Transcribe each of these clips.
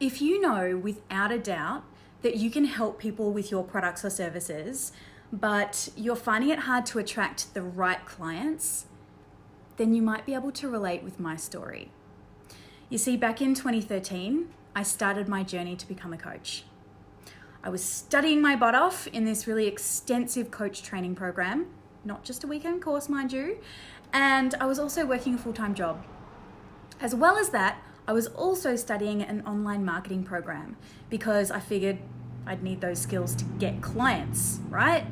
If you know without a doubt that you can help people with your products or services, but you're finding it hard to attract the right clients, then you might be able to relate with my story. You see, back in 2013, I started my journey to become a coach. I was studying my butt off in this really extensive coach training program, not just a weekend course, mind you, and I was also working a full-time job. As well as that, I was also studying an online marketing program because I figured I'd need those skills to get clients, right?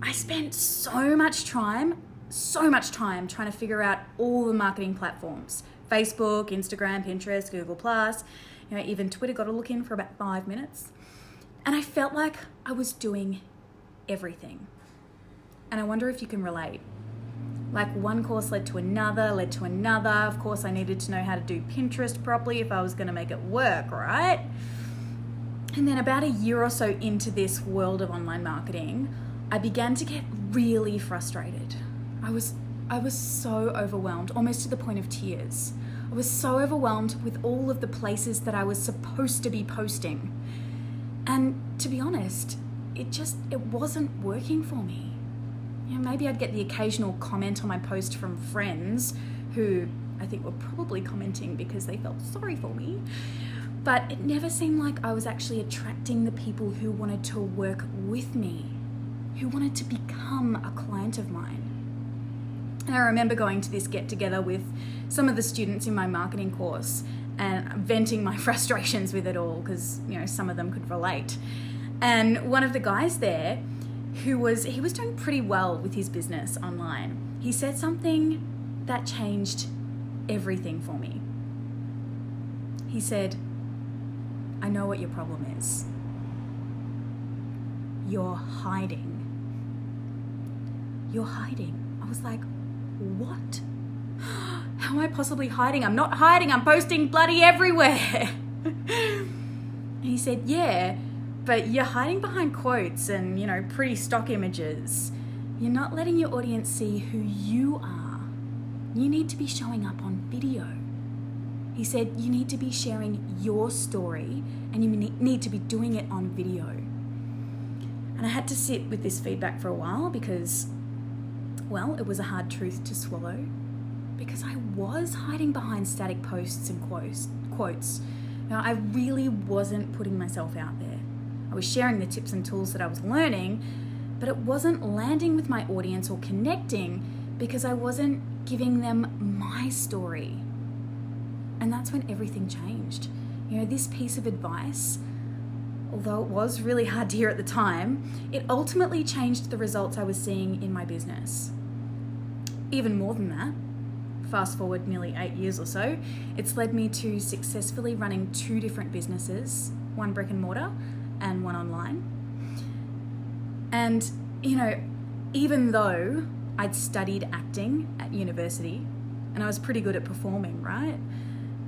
I spent so much time trying to figure out all the marketing platforms: Facebook, Instagram, Pinterest, Google+, even Twitter got a look in for about 5 minutes. And I felt like I was doing everything. And I wonder if you can relate. Like, one course led to another. Of course, I needed to know how to do Pinterest properly if I was going to make it work, right? And then about a year or so into this world of online marketing, I began to get really frustrated. I was so overwhelmed, almost to the point of tears. I was so overwhelmed with all of the places that I was supposed to be posting. And to be honest, it wasn't working for me. Maybe I'd get the occasional comment on my post from friends who I think were probably commenting because they felt sorry for me. But it never seemed like I was actually attracting the people who wanted to work with me, who wanted to become a client of mine. And I remember going to this get-together with some of the students in my marketing course and venting my frustrations with it all because, some of them could relate. And one of the guys there, he was doing pretty well with his business online, he said something that changed everything for me. He said, "I know what your problem is. You're hiding. You're hiding." I was like, what? How am I possibly hiding? I'm not hiding. I'm posting bloody everywhere. And he said, yeah, but you're hiding behind quotes and, pretty stock images. You're not letting your audience see who you are. You need to be showing up on video. He said, you need to be sharing your story and you need to be doing it on video. And I had to sit with this feedback for a while because, well, it was a hard truth to swallow, because I was hiding behind static posts and quotes. I really wasn't putting myself out there. I was sharing the tips and tools that I was learning, but it wasn't landing with my audience or connecting because I wasn't giving them my story. And that's when everything changed. This piece of advice, although it was really hard to hear at the time, it ultimately changed the results I was seeing in my business. Even more than that, fast forward nearly 8 years or so, it's led me to successfully running 2 different businesses, one brick and mortar and one online. And, even though I'd studied acting at university and I was pretty good at performing, right?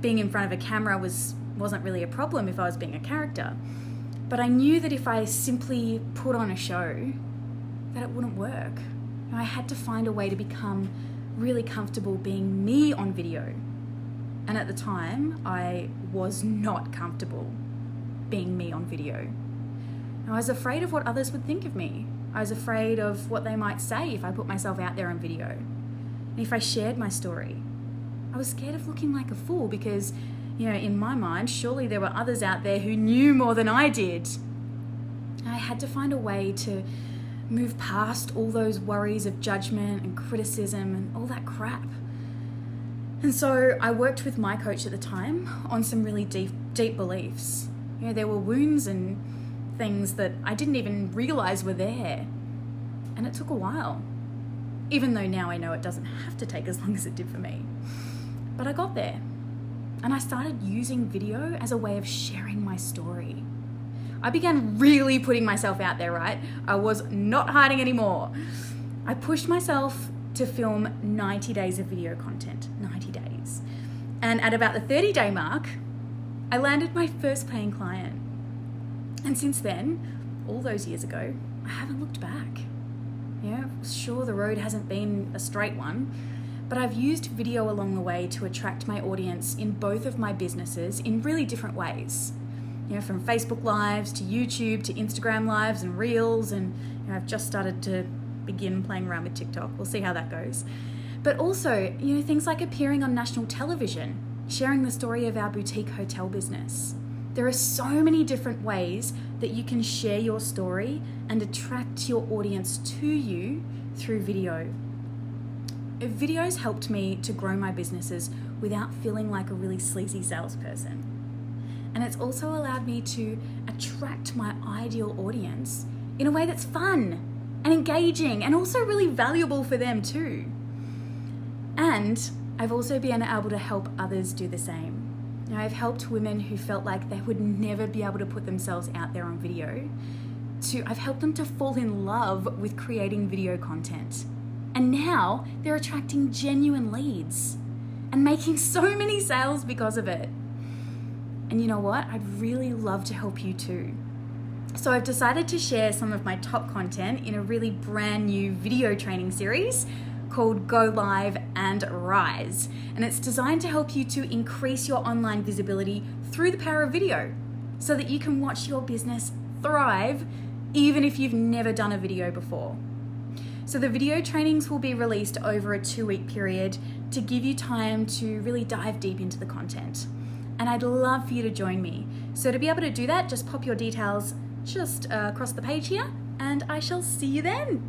Being in front of a camera wasn't really a problem if I was being a character. But I knew that if I simply put on a show, that it wouldn't work. I had to find a way to become really comfortable being me on video. And at the time, I was not comfortable being me on video. I was afraid of what others would think of me. I was afraid of what they might say if I put myself out there on video. And if I shared my story, I was scared of looking like a fool because, in my mind, surely there were others out there who knew more than I did. I had to find a way to move past all those worries of judgment and criticism and all that crap. And so I worked with my coach at the time on some really deep beliefs. There were wounds and things that I didn't even realize were there. And it took a while, even though now I know it doesn't have to take as long as it did for me. But I got there and I started using video as a way of sharing my story. I began really putting myself out there, right? I was not hiding anymore. I pushed myself to film 90 days of video content, 90 days. And at about the 30-day mark, I landed my first paying client. And since then, all those years ago, I haven't looked back. Sure, the road hasn't been a straight one, but I've used video along the way to attract my audience in both of my businesses in really different ways. You know, from Facebook Lives to YouTube to Instagram Lives and Reels, and I've just started to begin playing around with TikTok. We'll see how that goes. But also, things like appearing on national television, sharing the story of our boutique hotel business. There are so many different ways that you can share your story and attract your audience to you through video. Videos helped me to grow my businesses without feeling like a really sleazy salesperson. And it's also allowed me to attract my ideal audience in a way that's fun and engaging and also really valuable for them too. And I've also been able to help others do the same. I've helped women who felt like they would never be able to put themselves out there on video. I've helped them to fall in love with creating video content. And now they're attracting genuine leads and making so many sales because of it. And you know what? I'd really love to help you too. So I've decided to share some of my top content in a really brand new video training series called Go Live and Rise. And it's designed to help you to increase your online visibility through the power of video so that you can watch your business thrive even if you've never done a video before. So the video trainings will be released over a 2-week period to give you time to really dive deep into the content. And I'd love for you to join me. So to be able to do that, just pop your details just across the page here, and I shall see you then.